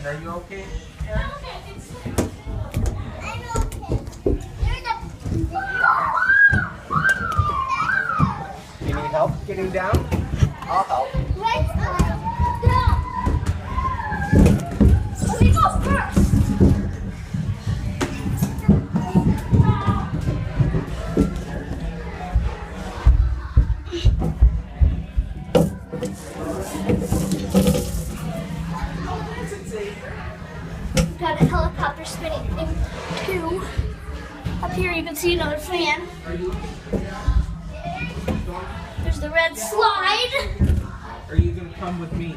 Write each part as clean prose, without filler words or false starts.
Are you okay? You need help getting down? I'll help. Let's go. Let me go first. Got a helicopter spinning thing too. Up here you can see another fan. There's the red slide. Are you gonna come with me?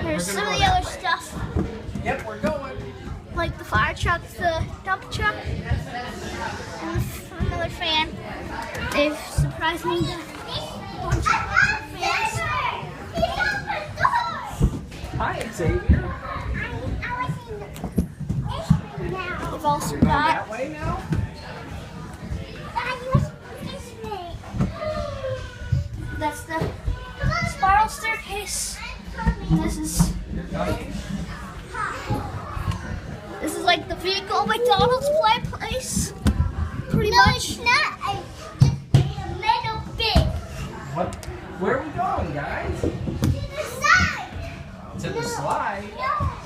There's some of the other stuff. Yep, we're going. Like the fire truck, the dump truck, and another fan. They've surprised me with a bunch of fans. Hi, Xavier. They've also Going got that way now? that's the spiral staircase. This is like the vehicle McDonald's play place. Pretty much. It's not a little bit. What? Where are we going, guys? To the side. To the slide? No.